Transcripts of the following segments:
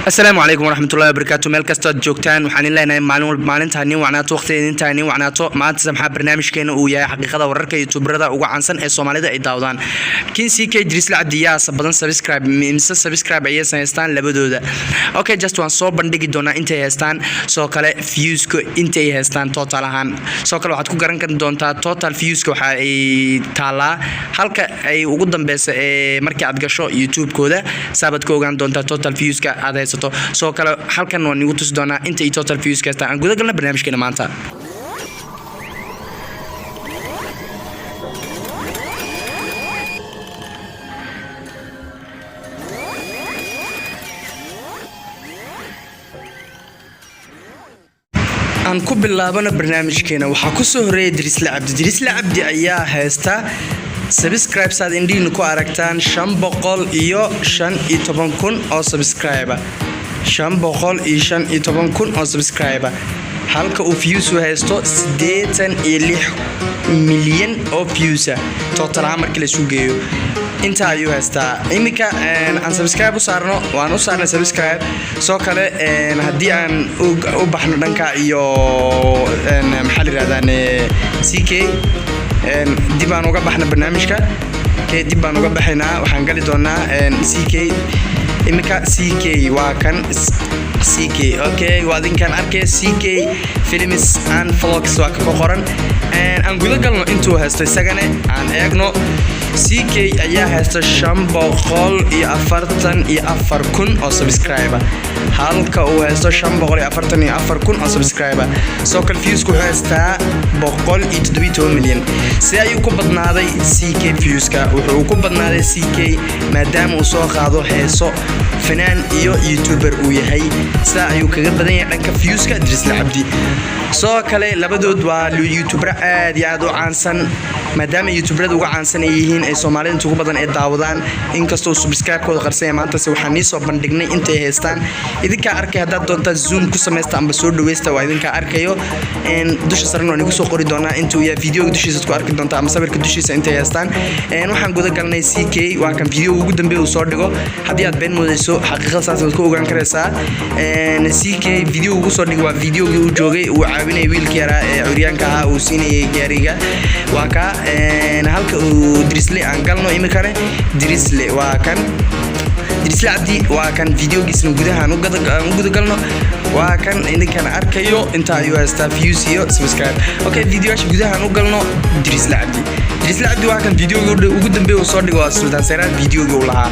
السلام عليكم ورحمة الله وبركاته. ميل كاستو joogtaan waxaan ilaahay maalinta nin wacnaato waqtigeeda nin wacnaato maanta samxa barnaamijkeena uu yahay xaqiiqada wararka YouTuberada ugu caansan ee Soomaalida ay daawdaan kinsii ka Idrisla Cabdiyaas badan subscribe ay sameystaan labadooda. Okay, just one soo bandhigi doona intay haystaan soo kale views-ku intay haystaan total ahaan soo kale waxaad ku garan doontaa total views-ka waxa ay taala halka ay ugu dambeeyso markii aad gasho YouTube-kooda saabad ka ogaan doontaa total views-ka aad soo kale halkan waan igu tusi doonaa inta total views ka aan gudaha galna barnaamijkeena maanta aan ku bilaabana barnaamijkeena waxa ku soo horeeyay Idrisla Cabdi ayaa haysta subscribe saad indhiin ku aragtaan 515,000 oo subscriber 515,000 oo subscriber halka uu views u haysto 86 milyan oo views total markii la soo geeyo inta ayuu haystaa imika aan subscribe u saarno waan u saarnay subscribe soo kale hadii aan u baxno dhanka iyo maxal raadaan CK dib aan uga baxna barnaamijka dib aan uga baxaynaa waxaan gali doonaa CK imika CK waa kan CK okay waadinkan arkay CK films and vlogs waa ka qoran aan gudaha galno intuu haysto isagana aan eegno CK ayaa haysta 544,000 oo subscriber halka uu haysto 544,000 oo subscriber soo kale views ku haysta 117 milyan si ay ku badnaaday CK views-ka wuxuu ku badnaaday CK maadaama uu soo qaado heeso fanaan iyo YouTuber uu yahay saa ayuu kaga badan yahay dhanka views-ka Idrisla Cabdi soo kale labadood waa YouTuber aad iyo aad u caansan maadaama YouTuberada ugu caansan ay yihiin ay Soomaalida ugu badan ee daawadaan inkastoo subscribe-kooda qarsan maanta waxaan soo bandhignay intay haystaan idinka arkay hadda doonta zoom ku sameeysta amba soo dhaweesta waa idinka arkayo dusha sarno anigu soo qori doonaa intuu ya video dushiisa ku arki doonta ama sawirka dushiisa intay haystaan waxaan gudaha galnay CK waa kan video ugu dambeeyay uu soo dhigo hadii aad been moodayso xaqiiqada saas ku ogaan karaysaa CK video ugu soo dhigo waa video-gii uu joogay uu caawinay wiilkii yaraa ee curyaanka ah uu siinayay gaariga waa ka halka uu Idrisla aan galno imikane Idrisla waa kan Idrisla Cabdi waa kan video-giisna gudaha aan u gudaha galno waa kan idinkan arkayo inta ayuu haysta views iyo subscribe okay video-yaasha gudaha aan u galno Idrisla Cabdi waa kan video-gii ugu dambeeyay uu soo dhigo Sultan Seyraad video-gii uu lahaa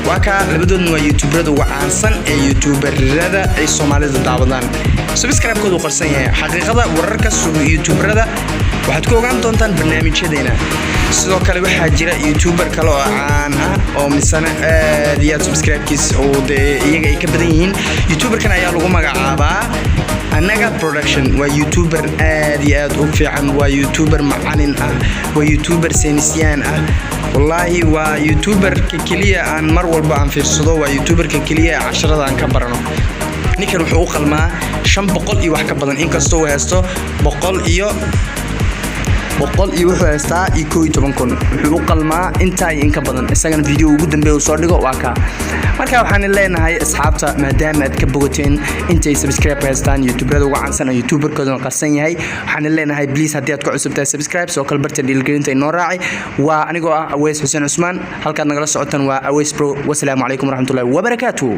waa ka labadoodna waa YouTuberada ugu caansan ee YouTuberada ay Soomaalida daawadaan subscribe-koodu qarsan yahay xaqiiqada wararka YouTuberada waxaad ku ogaan doontaan barnaamijyadeena sidoo kale waxaa jira YouTuber kale oo caan ah oo misana aad iyo subscribe-kiis oo iyaga ay ka badan yihiin YouTuber-kan ayaa lagu magacaabaa anaga production waa YouTuber aad iyo aad u fiican waa YouTuber macalin ah waa YouTuber seenisiyaan ah wallahi waa YouTuber kaliya aan mar walba aan fiirsado waa YouTuber kaliya casharada aan ka barano ninkan wuxuu u qalmaa 500 iyo wax ka badan inkastoo uu haysto 100 iyo wuxuu haystaa 11,000 wuxuu u qalmaa inta ay inka badan isagana video ugu dambeeyay soo dhigo waa ka marka waxaan leenahay asxaabta maadaama aad ka bogateen intay subscribe haystaan YouTuberada ugu caansan oo YouTuber-kooda qarsan yahay waxaan leenahay please hadii aad ku cusubtahay subscribe soo kale barta dhiilgelinta inoo raacay waa anigoo ah Aweys Xuseen Cusmaan halka nagala socotaan waa Aweys Pro wassalaamu calaykum waraxmatullaahi wabarakaatuh.